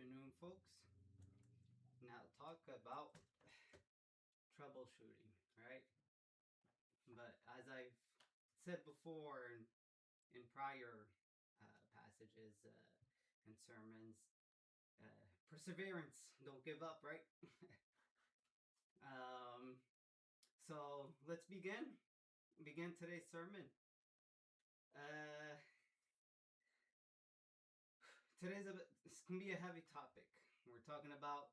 afternoon, folks. Now, talk about troubleshooting, right? But as I've said before in prior passages and sermons, perseverance, don't give up, right? um, so let's begin. Begin today's sermon. Uh, this can be a heavy topic. We're talking about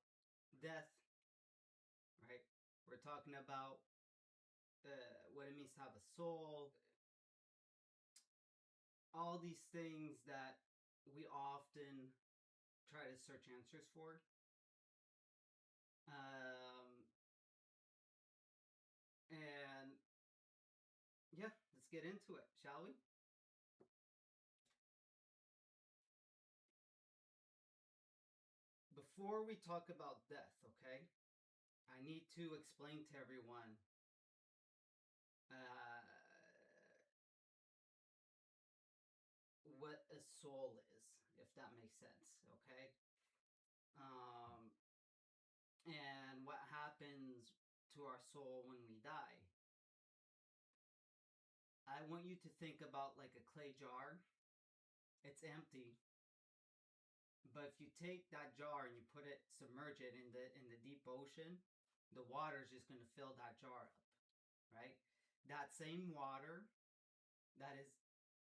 death, right? We're talking about what it means to have a soul, all these things that we often try to search answers for. And yeah, let's get into it, shall we? Before we talk about death, okay, I need to explain to everyone what a soul is, if that makes sense, okay? And what happens to our soul when we die. I want you to think about like a clay jar. It's empty, but if you take that jar and you submerge it in the deep ocean, the water is just going to fill that jar up, right? That same water that is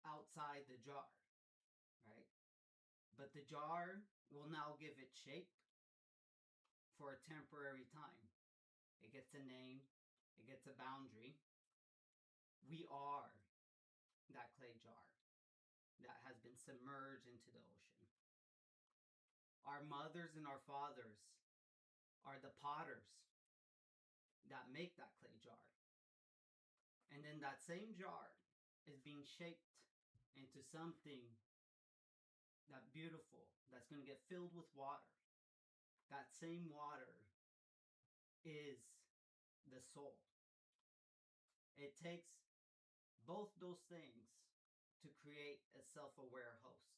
outside the jar, right? But the jar will now give it shape for a temporary time. It gets a name, it gets a boundary. We are that clay jar that has been submerged into the ocean. Our mothers and our fathers are the potters that make that clay jar. And then that same jar is being shaped into something that beautiful, that's going to get filled with water. That same water is the soul. It takes both those things to create a self-aware host.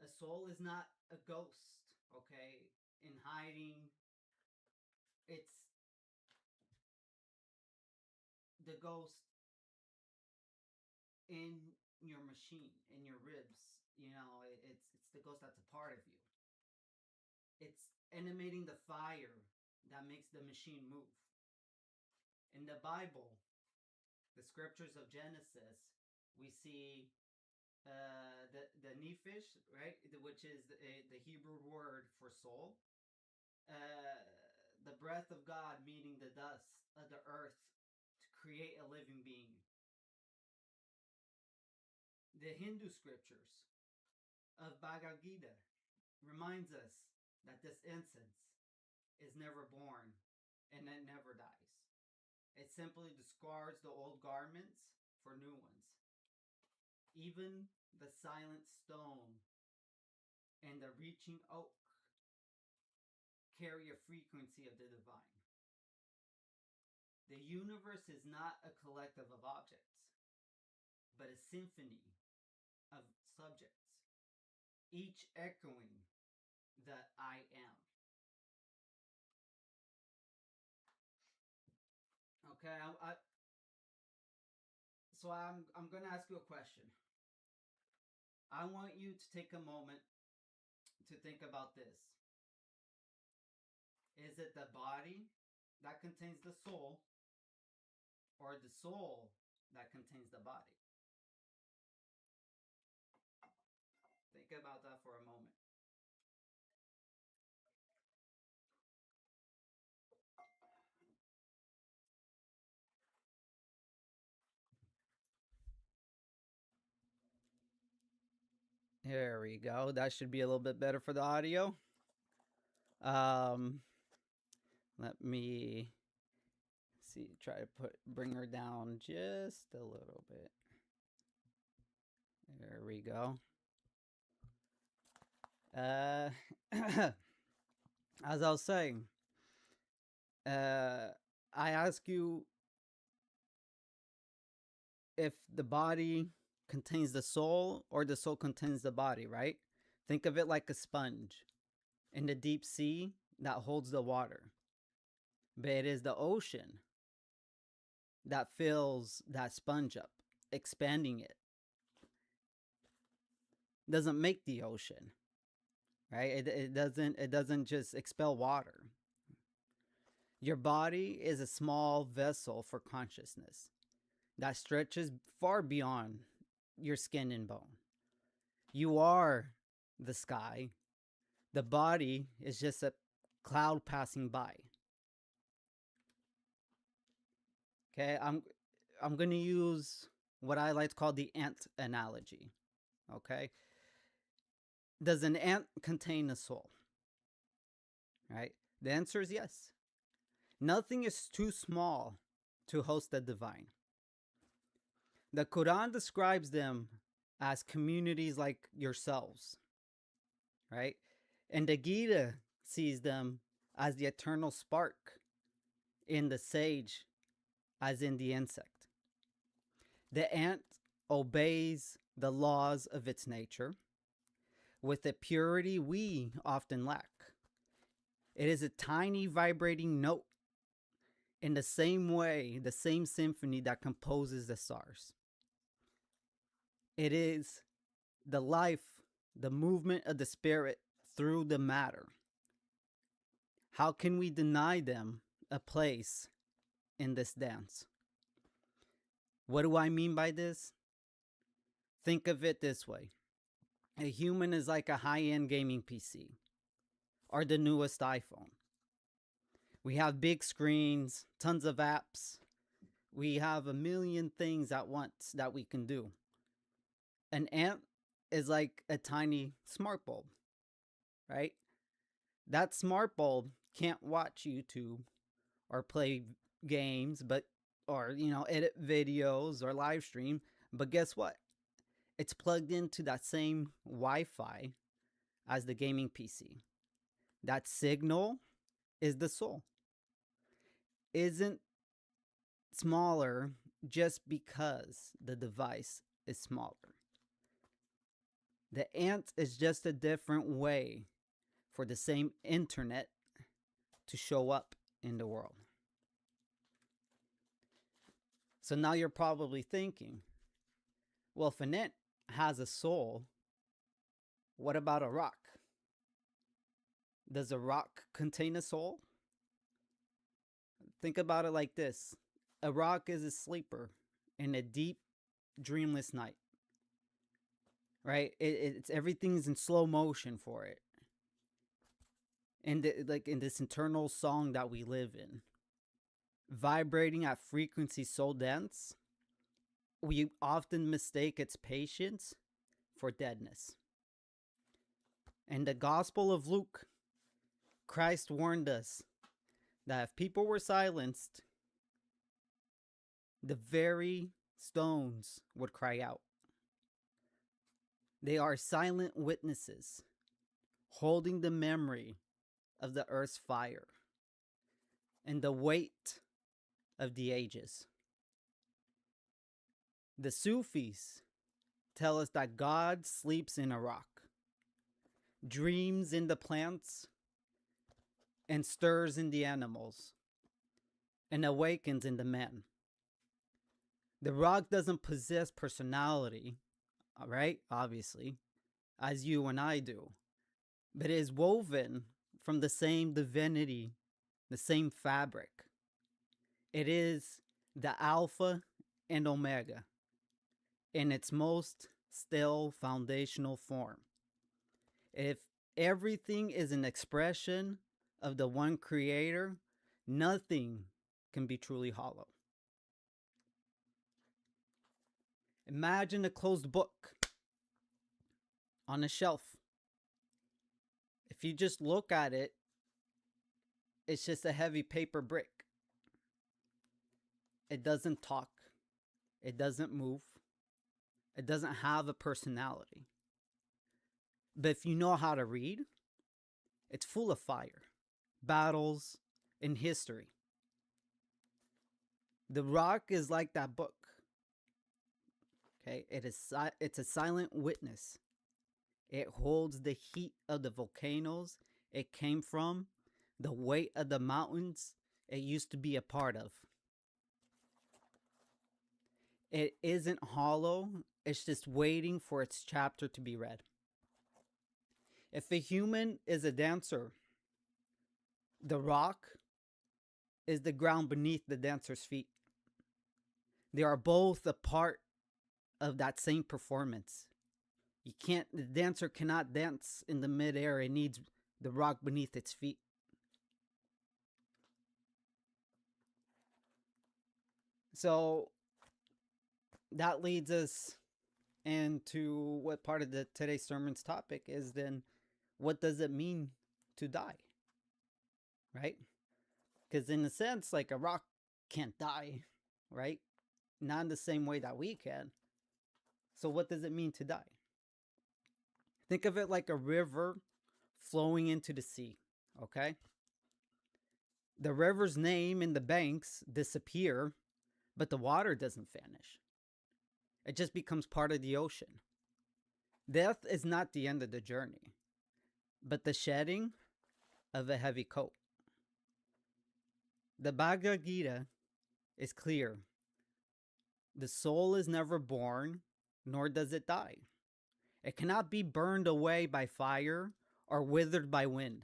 A soul is not a ghost, okay, in hiding. It's the ghost in your machine, in your ribs. You know, it's the ghost that's a part of you. It's animating the fire that makes the machine move. In the Bible, the scriptures of Genesis, we see the nephesh, right, which is the Hebrew word for soul. The breath of God meeting the dust of the earth to create a living being. The Hindu scriptures of Bhagavad Gita reminds us that this incense is never born and it never dies. It simply discards the old garments for new ones. Even the silent stone and the reaching oak carry a frequency of the divine. The universe is not a collective of objects, but a symphony of subjects, each echoing the I am. Okay, so I'm going to ask you a question. I want you to take a moment to think about this. Is it the body that contains the soul, or the soul that contains the body? Think about that for a moment. There we go. That should be a little bit better for the audio. Let me see. Try to bring her down just a little bit. There we go. As I was saying, I ask you if the body contains the soul or the soul contains the body, right? Think of it like a sponge in the deep sea that holds the water. But it is the ocean that fills that sponge up, expanding it. Doesn't make the ocean, right? It doesn't just expel water. Your body is a small vessel for consciousness that stretches far beyond your skin and bone. You are the sky. The body is just a cloud passing by. Okay, I'm going to use what I like to call the ant analogy. Okay? Does an ant contain a soul? Right? The answer is yes. Nothing is too small to host the divine. The Quran describes them as communities like yourselves, right? And the Gita sees them as the eternal spark in the sage, as in the insect. The ant obeys the laws of its nature with a purity we often lack. It is a tiny vibrating note in the same way, the same symphony that composes the stars. It is the life, the movement of the spirit through the matter. How can we deny them a place in this dance? What do I mean by this? Think of it this way. A human is like a high-end gaming PC or the newest iPhone. We have big screens, tons of apps. We have a million things at once that we can do. An ant is like a tiny smart bulb, right? That smart bulb can't watch YouTube or play games, or edit videos or live stream. But guess what? It's plugged into that same Wi-Fi as the gaming PC. That signal is the soul. Isn't smaller just because the device is smaller. The ant is just a different way for the same internet to show up in the world. So now you're probably thinking, well, if an ant has a soul, what about a rock? Does a rock contain a soul? Think about it like this. A rock is a sleeper in a deep, dreamless night. Right? It's everything's in slow motion for it. And like in this internal song that we live in, vibrating at frequencies so dense, we often mistake its patience for deadness. In the Gospel of Luke, Christ warned us that if people were silenced, the very stones would cry out. They are silent witnesses, holding the memory of the earth's fire and the weight of the ages. The Sufis tell us that God sleeps in a rock, dreams in the plants, and stirs in the animals, and awakens in the men. The rock doesn't possess personality, all right, obviously, as you and I do, but it is woven from the same divinity, the same fabric. It is the Alpha and Omega in its most still foundational form. If everything is an expression of the one creator, nothing can be truly hollow. Imagine a closed book on a shelf. If you just look at it, it's just a heavy paper brick. It doesn't talk. It doesn't move. It doesn't have a personality. But if you know how to read, it's full of fire, battles, and history. The rock is like that book. Okay, it's a silent witness. It holds the heat of the volcanoes it came from, the weight of the mountains it used to be a part of. It isn't hollow, it's just waiting for its chapter to be read. If a human is a dancer, the rock is the ground beneath the dancer's feet. They are both a part of that same performance. The dancer cannot dance in the midair. It needs the rock beneath its feet. So that leads us into what part of today's sermon's topic is. Then what does it mean to die? Right? Because in a sense, like, a rock can't die, right? Not in the same way that we can. So what does it mean to die? Think of it like a river flowing into the sea, okay? The river's name and the banks disappear, but the water doesn't vanish. It just becomes part of the ocean. Death is not the end of the journey, but the shedding of a heavy coat. The Bhagavad Gita is clear. The soul is never born, nor does it die. It cannot be burned away by fire or withered by wind.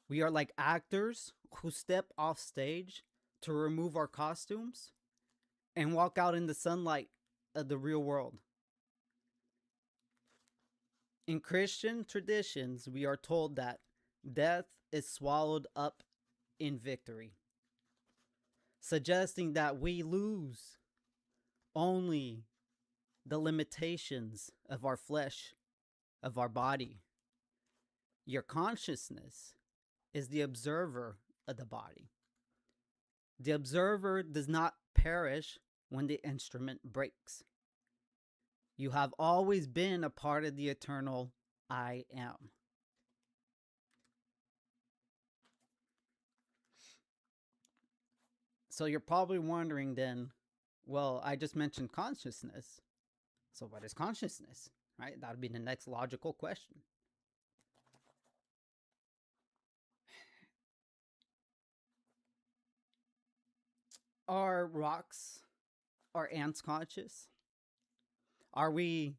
We are like actors who step off stage to remove our costumes and walk out in the sunlight of the real world. In Christian traditions, we are told that death is swallowed up in victory, suggesting that we lose only the limitations of our flesh, of our body. Your consciousness is the observer of the body. The observer does not perish when the instrument breaks. You have always been a part of the eternal I am. So you're probably wondering then, well, I just mentioned consciousness. So what is consciousness? Right? That would be the next logical question. Are rocks, are ants conscious? Are we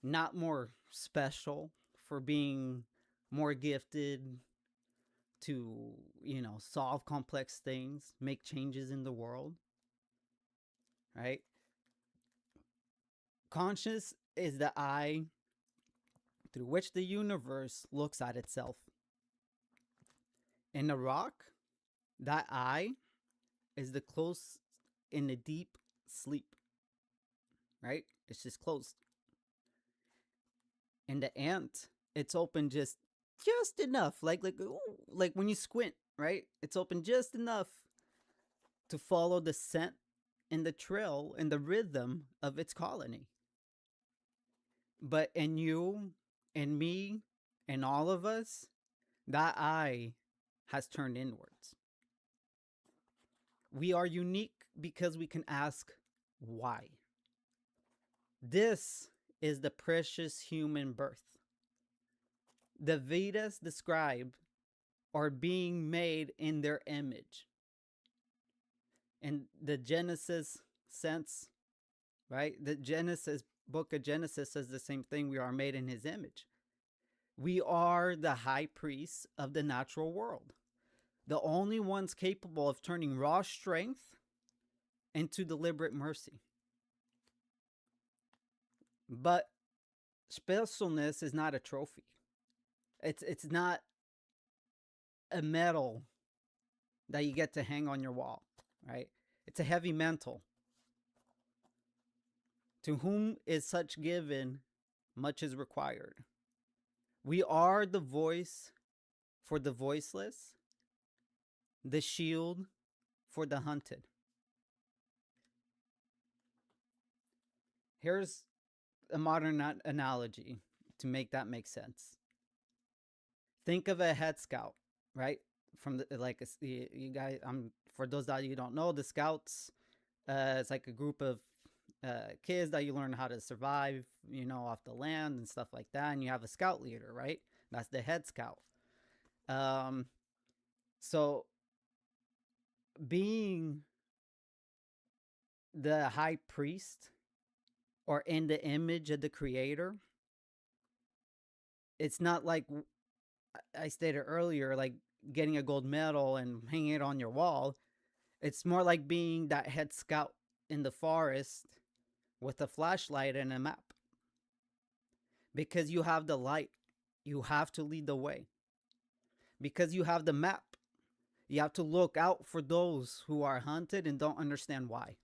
not more special for being more gifted to, solve complex things, make changes in the world? Right? Conscious is the eye through which the universe looks at itself. In the rock, that eye is the close in the deep sleep. Right? It's just closed. In the ant, it's open just enough, like when you squint, right? It's open just enough to follow the scent and the trail and the rhythm of its colony. But in you and me and all of us, that eye has turned inwards. We are unique because we can ask why. This is the precious human birth. The Vedas describe our being made in their image. In the Genesis sense, right? The book of Genesis says the same thing. We are made in his image. We are the high priests of the natural world, the only ones capable of turning raw strength into deliberate mercy. But specialness is not a trophy. It's not a medal that you get to hang on your wall, right? It's a heavy mantle. To whom is such given, much is required. We are the voice for the voiceless, the shield for the hunted. Here's a modern analogy to make that make sense. Think of a head scout, right? From you guys, for those that you don't know, the scouts, it's like a group of kids that you learn how to survive, off the land and stuff like that. And you have a scout leader, right? That's the head scout. Um, so being the high priest or in the image of the creator, it's not like I stated earlier, like getting a gold medal and hanging it on your wall. It's more like being that head scout in the forest with a flashlight and a map. Because you have the light, you have to lead the way. Because you have the map, you have to look out for those who are hunted and don't understand why.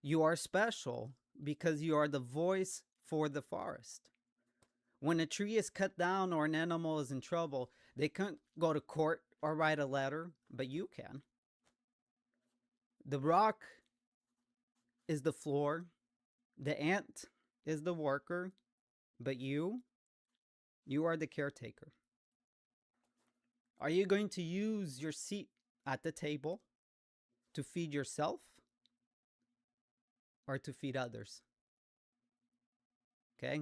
You are special because you are the voice for the forest. When a tree is cut down or an animal is in trouble, they can't go to court or write a letter, but you can. The rock is the floor, the ant is the worker, but you are the caretaker. Are you going to use your seat at the table to feed yourself or to feed others? Okay?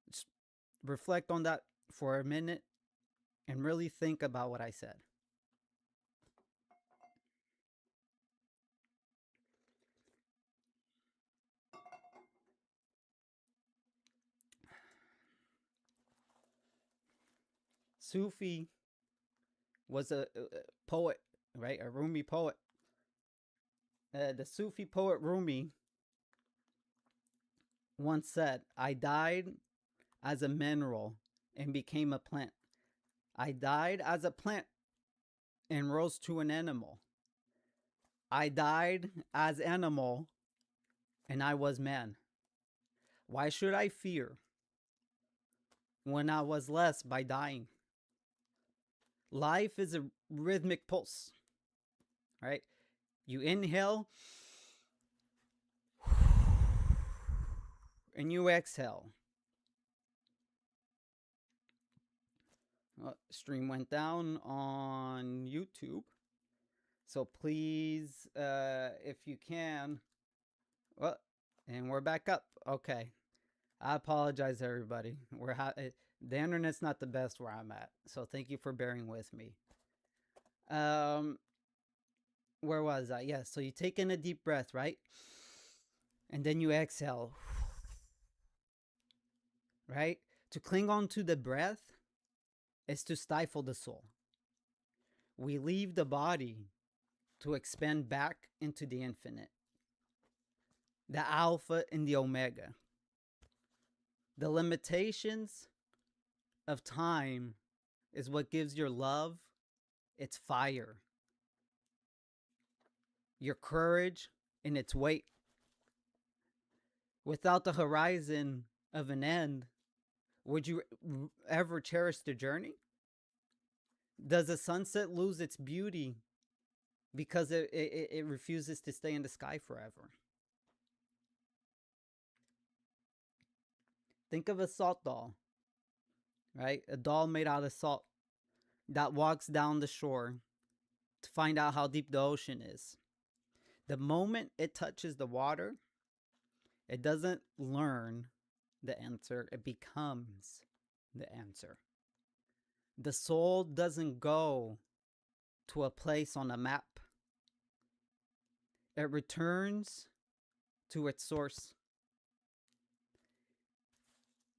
Just reflect on that for a minute and really think about what I said. Sufi was a poet, right? A Rumi poet. The Sufi poet Rumi once said, I died as a mineral and became a plant. I died as a plant and rose to an animal. I died as animal and I was man. Why should I fear when I was less by dying? Life is a rhythmic pulse, right? You inhale and you exhale. Stream went down on YouTube. So please, if you can, and we're back up. Okay. I apologize, everybody. The internet's not the best where I'm at. So thank you for bearing with me. Where was I? Yeah, so you take in a deep breath, right? And then you exhale. Right? To cling on to the breath is to stifle the soul. We leave the body to expand back into the infinite. The alpha and the omega. The limitations of time is what gives your love its fire, your courage and its weight. Without the horizon of an end, would you ever cherish the journey? Does the sunset lose its beauty because it refuses to stay in the sky forever? Think of a salt doll, right? A doll made out of salt that walks down the shore to find out how deep the ocean is. The moment it touches the water, it doesn't learn the answer, it becomes the answer. The soul doesn't go to a place on a map, it returns to its source.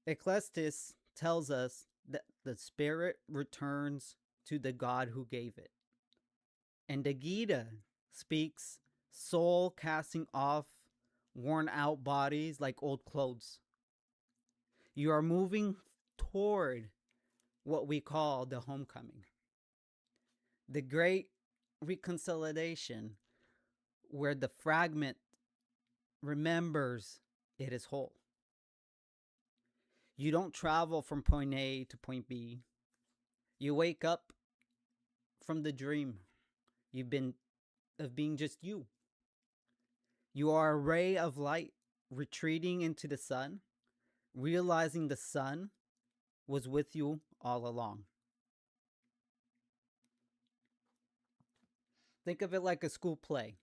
Ecclesiastes tells us that the spirit returns to the God who gave it. And the Gita speaks soul casting off worn out bodies like old clothes. You are moving toward what we call the homecoming, the great reconciliation, where the fragment remembers it is whole. You don't travel from point A to point B. You wake up from the dream of being just you. You are a ray of light retreating into the sun, realizing the sun was with you all along. Think of it like a school play.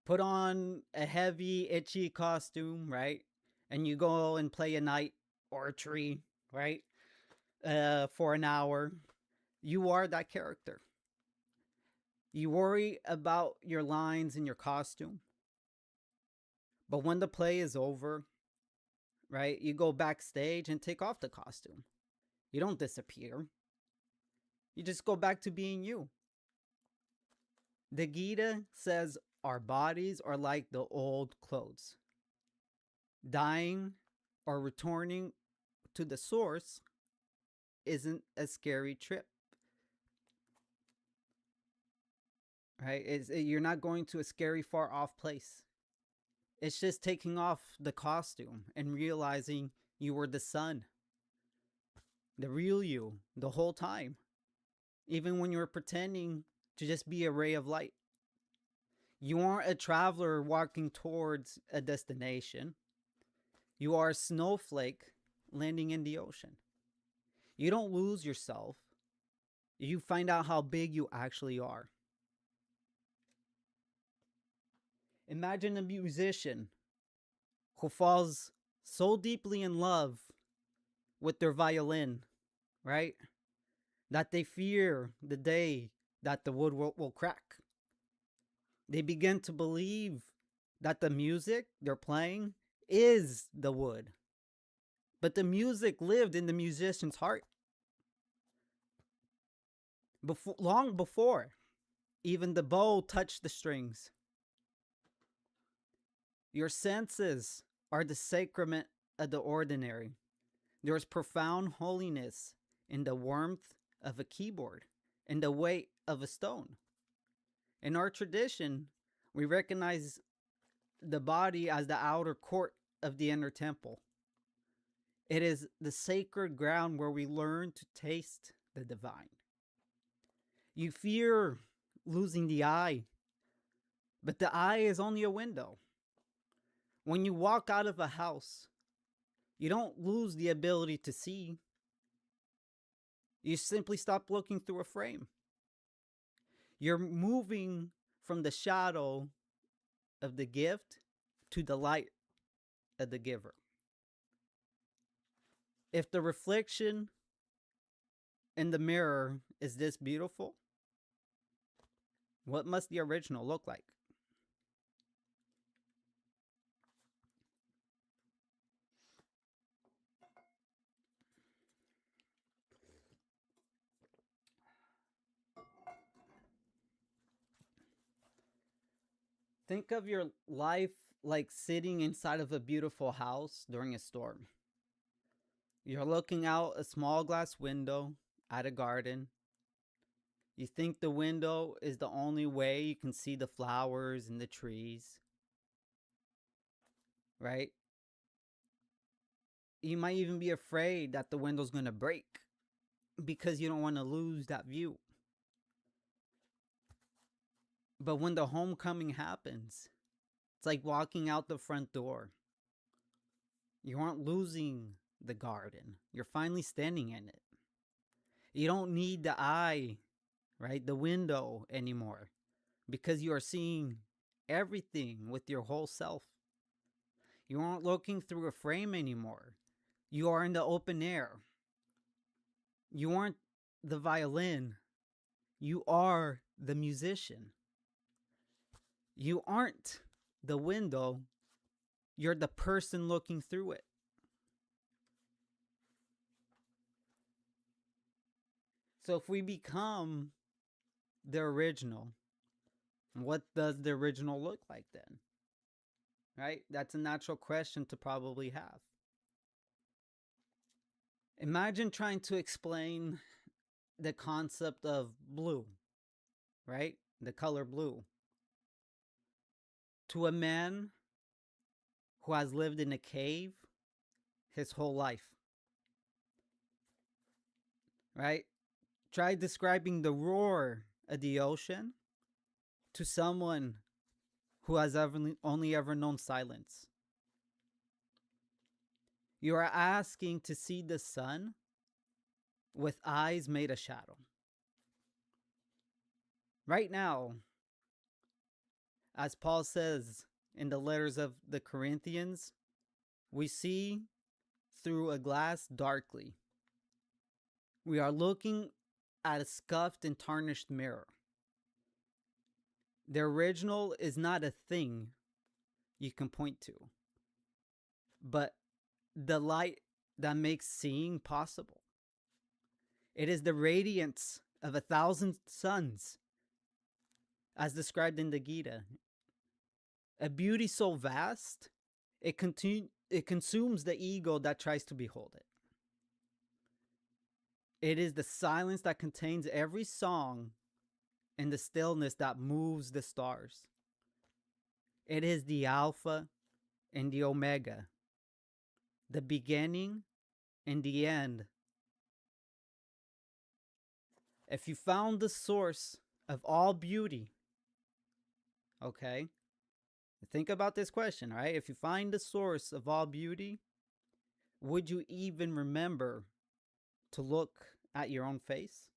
put on a heavy, itchy costume, right? And you go and play a knight or a tree, right? For an hour. You are that character. You worry about your lines and your costume. But when the play is over, right, you go backstage and take off the costume. You don't disappear. You just go back to being you. The Gita says our bodies are like the old clothes. Dying or returning to the source isn't a scary trip, right? You're not going to a scary far off place. It's just taking off the costume and realizing you were the sun, the real you, the whole time, even when you were pretending to just be a ray of light. You aren't a traveler walking towards a destination. You are a snowflake landing in the ocean. You don't lose yourself. You find out how big you actually are. Imagine a musician who falls so deeply in love with their violin, right? That they fear the day that the wood will crack. They begin to believe that the music they're playing is the wood. But the music lived in the musician's heart. Long before even the bow touched the strings. Your senses are the sacrament of the ordinary. There is profound holiness in the warmth of a keyboard and the weight of a stone. In our tradition, we recognize the body as the outer court of the inner temple. It is the sacred ground where we learn to taste the divine. You fear losing the eye, but the eye is only a window. When you walk out of a house, you don't lose the ability to see. You simply stop looking through a frame. You're moving from the shadow of the gift to the light of the giver. If the reflection in the mirror is this beautiful, what must the original look like? Think of your life like sitting inside of a beautiful house during a storm. You're looking out a small glass window at a garden. You think the window is the only way you can see the flowers and the trees, right? You might even be afraid that the window's going to break because you don't want to lose that view. But when the homecoming happens, it's like walking out the front door. You aren't losing the garden. You're finally standing in it. You don't need the eye, right? The window anymore because you are seeing everything with your whole self. You aren't looking through a frame anymore. You are in the open air. You aren't the violin. You are the musician. You aren't the window. You're the person looking through it. So if we become the original, what does the original look like then? Right? That's a natural question to probably have. Imagine trying to explain the concept of blue, right? The color blue, to a man who has lived in a cave his whole life, right? Try describing the roar of the ocean to someone who has only ever known silence. You are asking to see the sun with eyes made of shadow. Right now, As Paul says in the letters of the Corinthians, we see through a glass darkly. We are looking at a scuffed and tarnished mirror. The original is not a thing you can point to, but the light that makes seeing possible. It is the radiance of 1,000 suns, as described in the Gita. A beauty so vast, it consumes the ego that tries to behold it. It is the silence that contains every song and the stillness that moves the stars. It is the Alpha and the Omega, the beginning and the end. If you found the source of all beauty, okay, think about this question, all right? If you find the source of all beauty, would you even remember to look at your own face?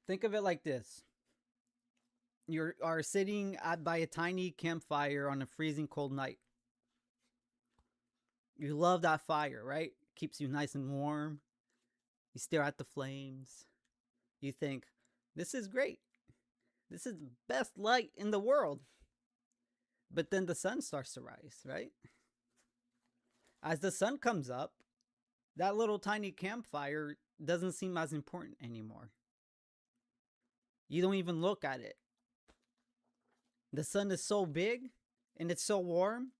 Think of it like this. You are sitting by a tiny campfire on a freezing cold night. You love that fire, right? Keeps you nice and warm. You stare at the flames. You think, this is great. This is the best light in the world. But then the sun starts to rise, right? As the sun comes up, that little tiny campfire doesn't seem as important anymore. You don't even look at it. The sun is so big and it's so warm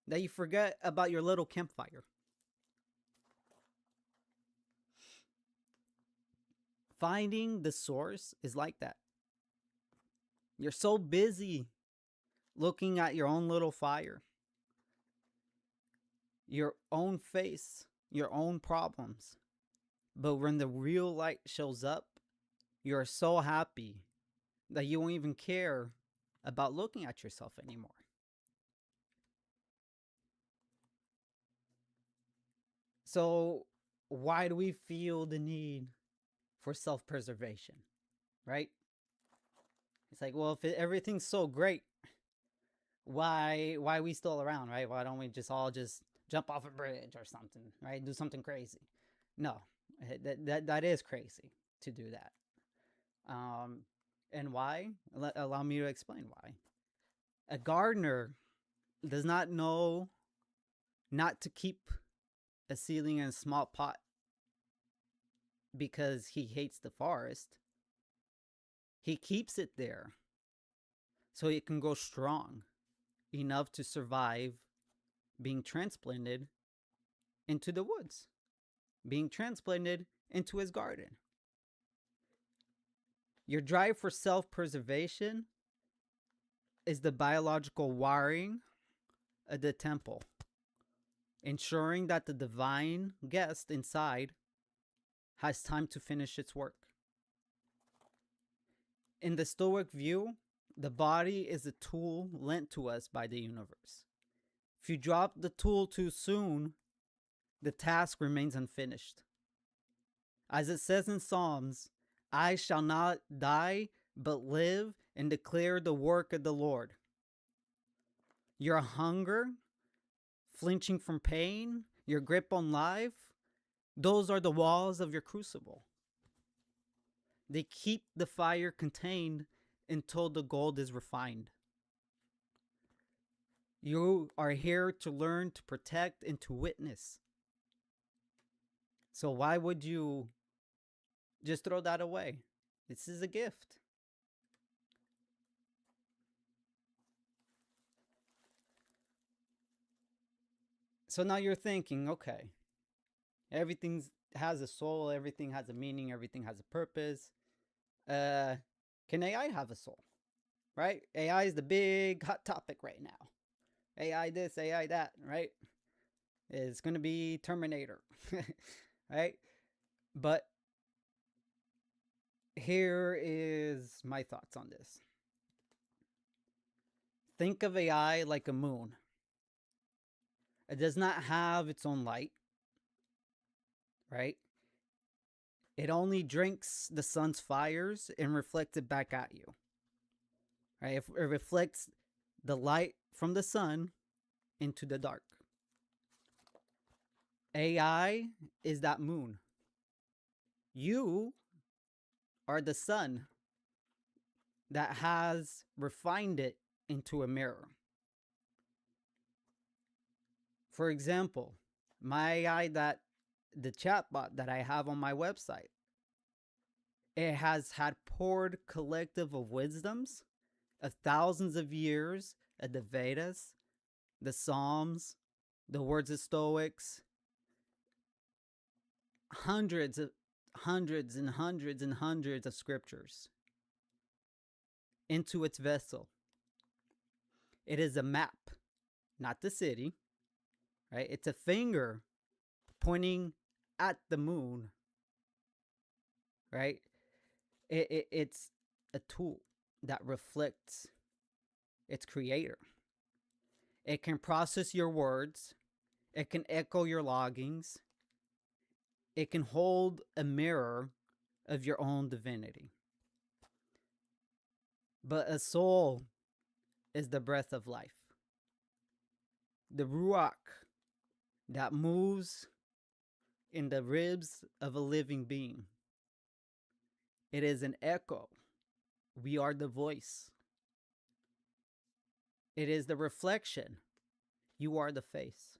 that you forget about your little campfire. Finding the source is like that. You're so busy looking at your own little fire, your own face, your own problems. But when the real light shows up, you're so happy that you won't even care about looking at yourself anymore. So, why do we feel the need for self-preservation, right? It's like, well, if everything's so great, why are we still around, right? Why don't we just all just jump off a bridge or something, right? Do something crazy. No, that is crazy to do that. And why? Allow me to explain why. A gardener does not know not to keep a seedling in a small pot because he hates the forest. He keeps it there so it can go strong enough to survive being transplanted into the woods, being transplanted into his garden. Your drive for self-preservation is the biological wiring of the temple, ensuring that the divine guest inside has time to finish its work. In the Stoic view, the body is a tool lent to us by the universe. If you drop the tool too soon, the task remains unfinished. As it says in Psalms, I shall not die, but live and declare the work of the Lord. Your hunger, flinching from pain, your grip on life, those are the walls of your crucible. They keep the fire contained until the gold is refined. You are here to learn, to protect, and to witness. So why would you just throw that away? This is a gift. So now you're thinking, okay, everything has a soul, everything has a meaning, everything has a purpose. Can AI have a soul? Right? AI is the big hot topic right now. AI this, AI that, right? It's going to be Terminator, right? But here is my thoughts on this. Think of AI like a moon. It does not have its own light, right? It only drinks the sun's fires and reflects it back at you, right? It reflects the light from the sun into the dark. AI is that moon. You are the sun that has refined it into a mirror. For example, my AI, that the chatbot that I have on my website, it has had poured collective of wisdoms of thousands of years of the Vedas, the Psalms, the words of Stoics, hundreds and hundreds of scriptures into its vessel. It is a map, not the city, right? It's a finger pointing at the moon, right? It's a tool that reflects its creator. It can process your words. It can echo your longings. It can hold a mirror of your own divinity. But a soul is the breath of life. The ruach that moves in the ribs of a living being. It is an echo. We are the voice. It is the reflection. You are the face.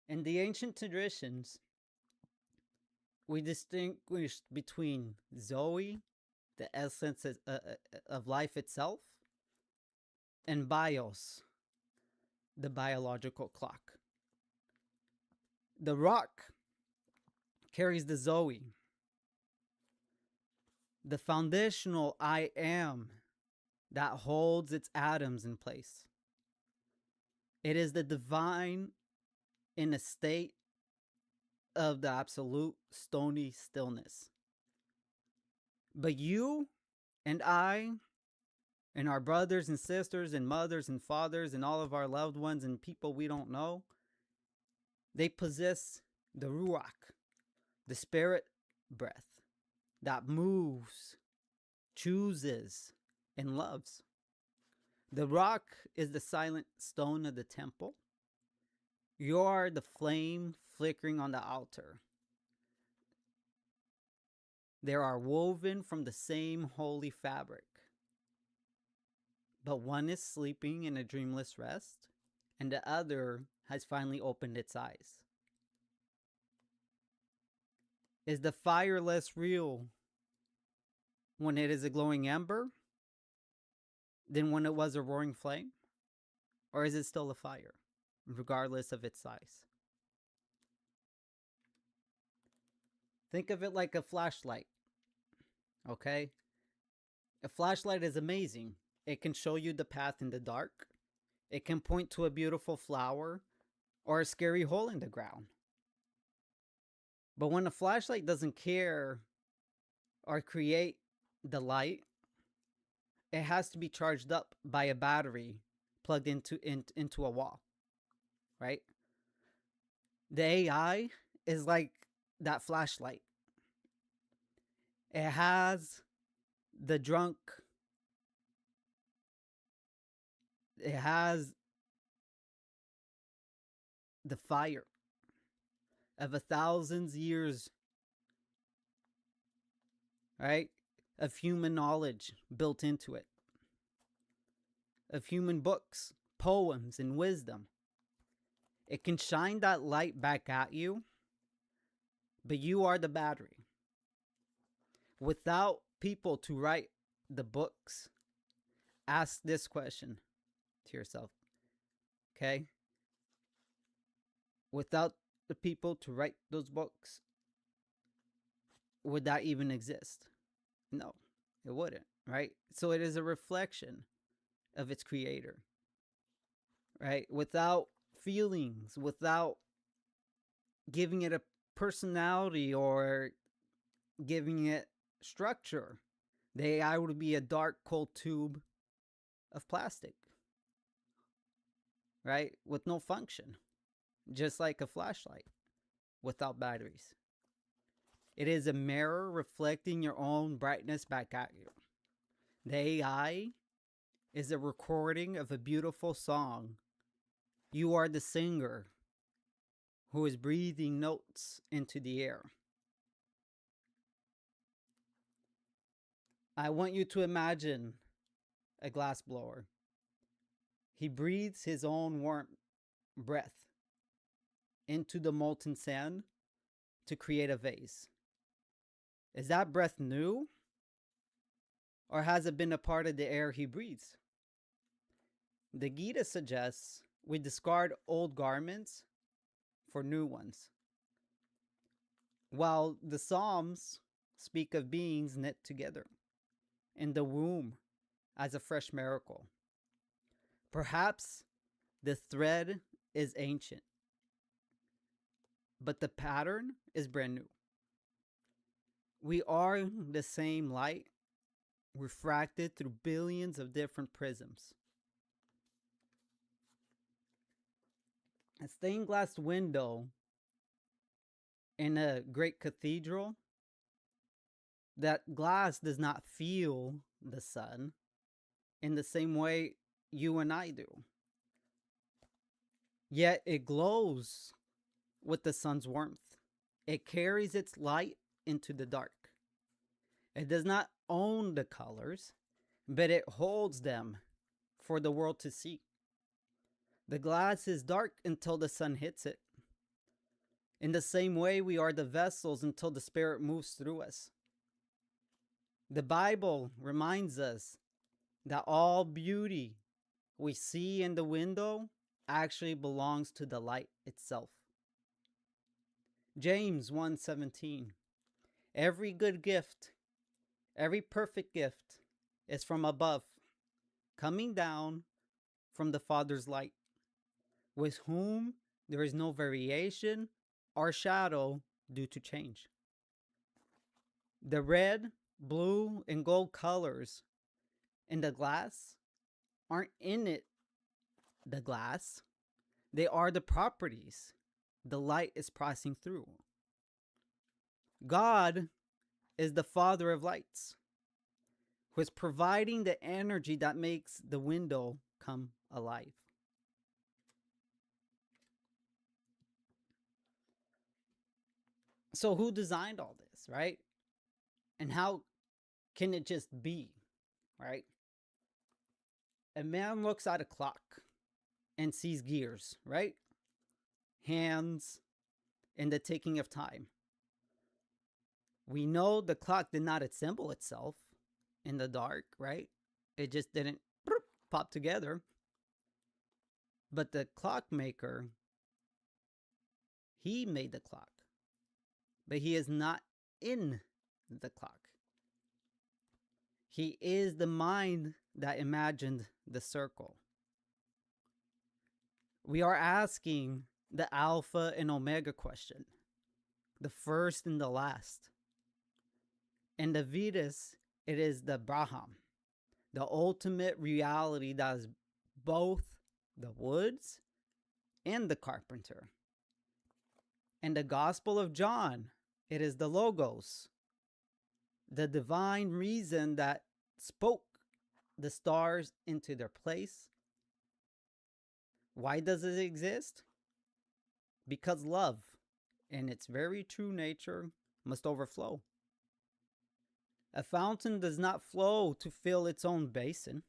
In the ancient traditions, we distinguish between Zoe, the essence of life itself, and Bios, the biological clock. The rock carries the Zoe, the foundational I am that holds its atoms in place. It is the divine in a state of the absolute stony stillness. But you and I and our brothers and sisters and mothers and fathers and all of our loved ones and people we don't know, they possess the ruach, the spirit breath that moves, chooses, and loves. The rock is the silent stone of the temple. You are the flame flickering on the altar. They are woven from the same holy fabric. But one is sleeping in a dreamless rest, and the other has finally opened its eyes. Is the fire less real when it is a glowing ember than when it was a roaring flame? Or is it still a fire, regardless of its size? Think of it like a flashlight, okay? A flashlight is amazing. It can show you the path in the dark. It can point to a beautiful flower or a scary hole in the ground. But when a flashlight doesn't care or create the light, it has to be charged up by a battery plugged into a wall, right? The AI is like that flashlight. It has the drunk. It has the fire of 1,000 years, right? Of human knowledge built into it, of human books, poems, and wisdom. It can shine that light back at you, but you are the battery. Without people to write the books, ask this question to yourself, okay? Without the people to write those books, would that even exist? No, it wouldn't, right? So it is a reflection of its creator, right? Without feelings, without giving it a personality or giving it structure, the AI would be a dark, cold tube of plastic. right? With no function, just like a flashlight without batteries. It is a mirror reflecting your own brightness back at you. The AI is a recording of a beautiful song. You are the singer who is breathing notes into the air. I want you to imagine a glass blower. He breathes his own warm breath into the molten sand to create a vase. Is that breath new? Or has it been a part of the air he breathes? The Gita suggests we discard old garments for new ones, while the Psalms speak of beings knit together in the womb as a fresh miracle. Perhaps the thread is ancient, but the pattern is brand new. We are the same light refracted through billions of different prisms. A stained glass window in a great cathedral, that glass does not feel the sun in the same way you and I do. Yet it glows with the sun's warmth. It carries its light into the dark. It does not own the colors, but it holds them for the world to see. The glass is dark until the sun hits it. In the same way, we are the vessels until the Spirit moves through us. The Bible reminds us that all beauty we see in the window actually belongs to the light itself. James 1:17. Every good gift, every perfect gift is from above, coming down from the Father's light, with whom there is no variation or shadow due to change. The red, blue, and gold colors in the glass aren't in it the glass. They are the properties the light is passing through. God is the Father of lights, who is providing the energy that makes the window come alive. So who designed all this, right? And how can it just be, right? A man looks at a clock and sees gears, right? Hands and the ticking of time. We know the clock did not assemble itself in the dark, right? It just didn't pop together. But the clockmaker, he made the clock, but he is not in the clock. He is the mind that imagined the circle. We are asking the Alpha and Omega question, the first and the last. In the Vedas, it is the Brahman, the ultimate reality that is both the woods and the carpenter. In the Gospel of John, it is the Logos, the divine reason that spoke the stars into their place. Why does it exist? Because love, in its very true nature, must overflow. A fountain does not flow to fill its own basin.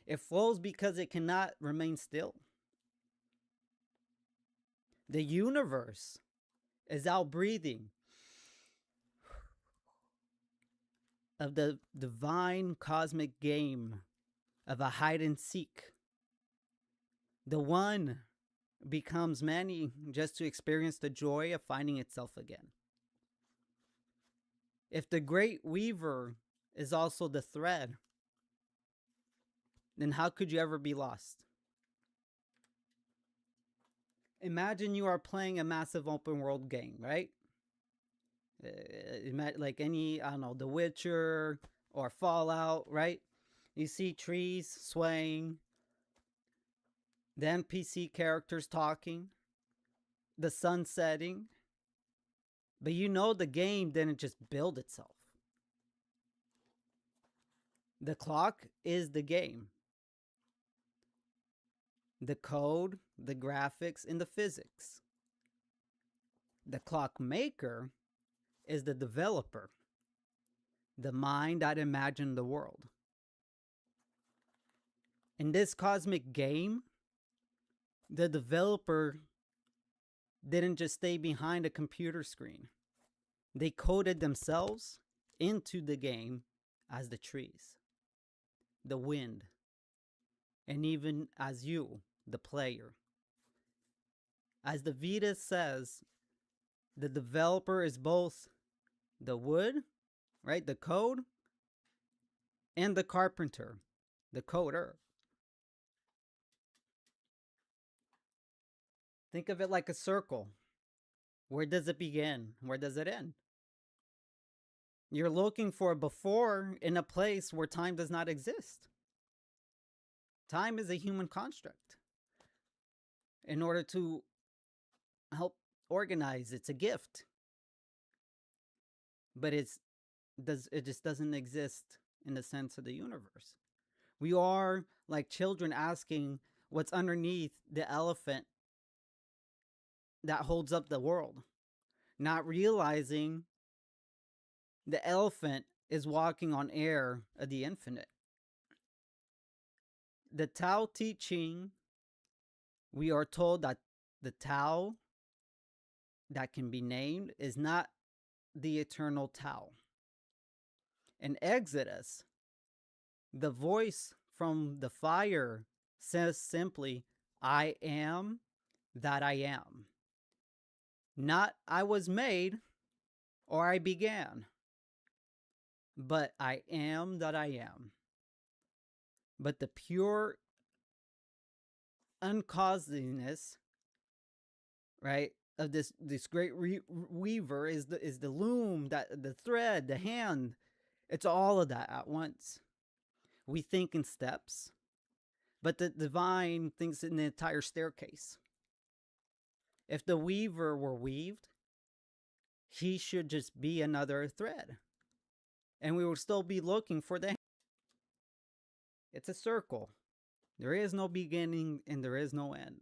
It flows because it cannot remain still. The universe is out breathing of the divine cosmic game of a hide and seek. The one becomes many just to experience the joy of finding itself again. If the great weaver is also the thread, then how could you ever be lost? Imagine you are playing a massive open world game, right? Like any, I don't know, The Witcher or Fallout, right? You see trees swaying, the NPC characters talking, the sun setting. But you know the game didn't just build itself. The clock is the game. The code, the graphics, and the physics. The clock maker is the developer, the mind that imagined the world. In this cosmic game, the developer didn't just stay behind a computer screen. They coded themselves into the game as the trees, the wind, and even as you, the player. As the Vita says, the developer is both the wood, right, the code, and the carpenter, the coder. Think of it like a circle. Where does it begin? Where does it end? You're looking for a before in a place where time does not exist. Time is a human construct. In order to help organize, it's a gift. But it just doesn't exist in the sense of the universe. We are like children asking what's underneath the elephant that holds up the world, not realizing the elephant is walking on air of the infinite. The Tao Te Ching, we are told that the Tao that can be named is not the eternal Tao. In Exodus, the voice from the fire says simply, I am that I am. Not I was made or I began, but I am that I am. But the pure uncausedness, right, of this great weaver is the loom, that the thread, the hand. It's all of that at once. We think in steps, but the divine thinks in the entire staircase. If the weaver were weaved, he should just be another thread, and we would still be looking for the. It's a circle. There is no beginning and there is no end.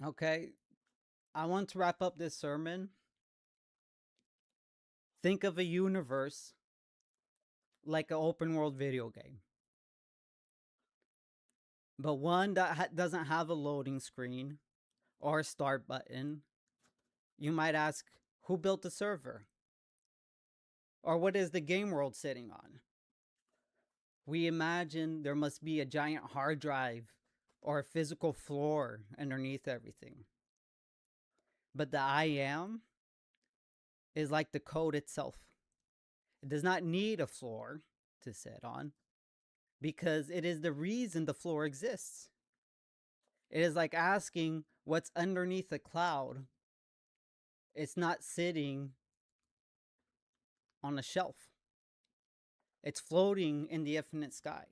Okay, I want to wrap up this sermon. Think of a universe like an open world video game, but one that doesn't have a loading screen or a start button. You might ask, who built the server? Or what is the game world sitting on? We imagine there must be a giant hard drive or a physical floor underneath everything. But the I am is like the code itself. It does not need a floor to sit on because it is the reason the floor exists. It is like asking what's underneath a cloud. It's not sitting on a shelf. It's floating in the infinite sky.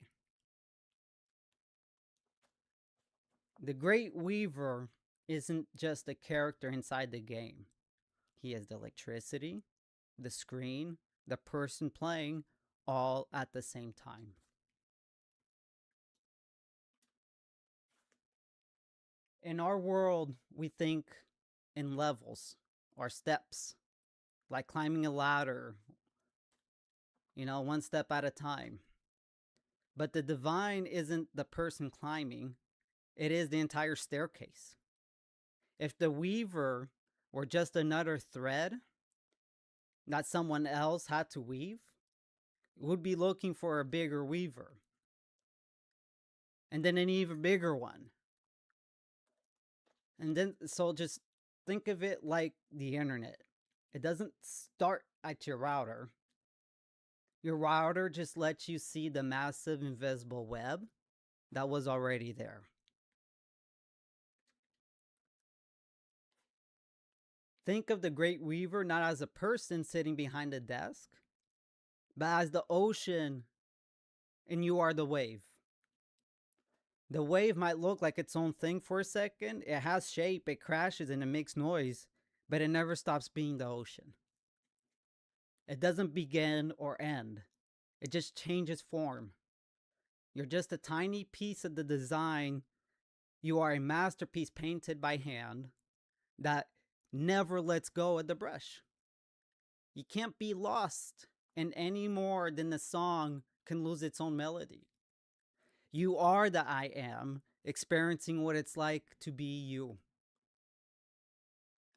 The Great Weaver isn't just a character inside the game. He is the electricity, the screen, the person playing, all at the same time. In our world, we think in levels or steps, like climbing a ladder, one step at a time. But the divine isn't the person climbing, it is the entire staircase. If the weaver were just another thread that someone else had to weave, it would be looking for a bigger weaver. And then an even bigger one. And then, so just think of it like the internet. It doesn't start at your router. Your router just lets you see the massive invisible web that was already there. Think of the Great Weaver not as a person sitting behind a desk, but as the ocean and you are the wave. The wave might look like its own thing for a second. It has shape, it crashes, and it makes noise, but it never stops being the ocean. It doesn't begin or end, it just changes form. You're just a tiny piece of the design. You are a masterpiece painted by hand that never lets go of the brush. You can't be lost in any more than the song can lose its own melody. You are the I am, experiencing what it's like to be you.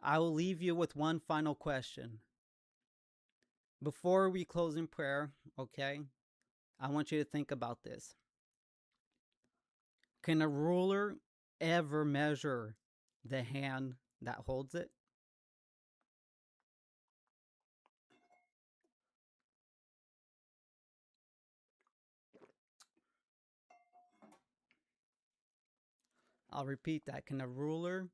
I will leave you with one final question. Before we close in prayer, okay, I want you to think about this. Can a ruler ever measure the hand that holds it? I'll repeat that. Can a ruler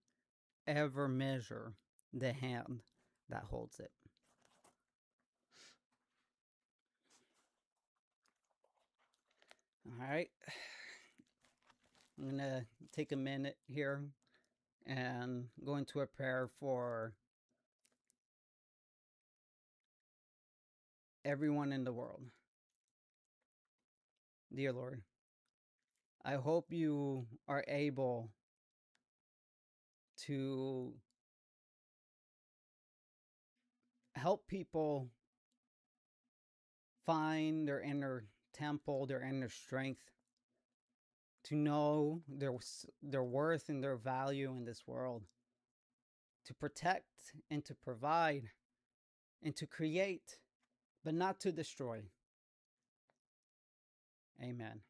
ever measure the hand that holds it? All right. I'm going to take a minute here and go into a prayer for everyone in the world. Dear Lord, I hope you are able to help people find their inner temple, their inner strength, to know their worth and their value in this world, to protect and to provide and to create, but not to destroy. Amen.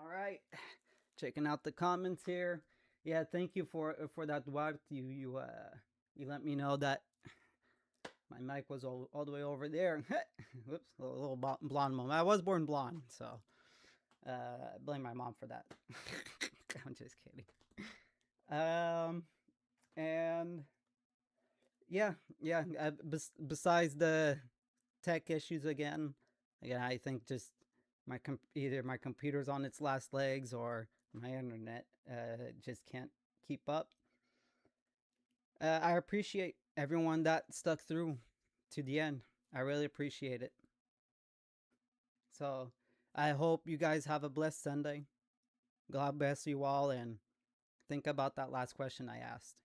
All right. Checking out the comments here. Yeah, thank you for that, Duarte. You let me know that my mic was all the way over there. Whoops, a little blonde moment. I was born blonde, so blame my mom for that. I'm just kidding. And yeah, yeah. Besides the tech issues again, I think just either my computer's on its last legs or my internet just can't keep up. I appreciate everyone that stuck through to the end. I really appreciate it. So I hope you guys have a blessed Sunday. God bless you all, and think about that last question I asked.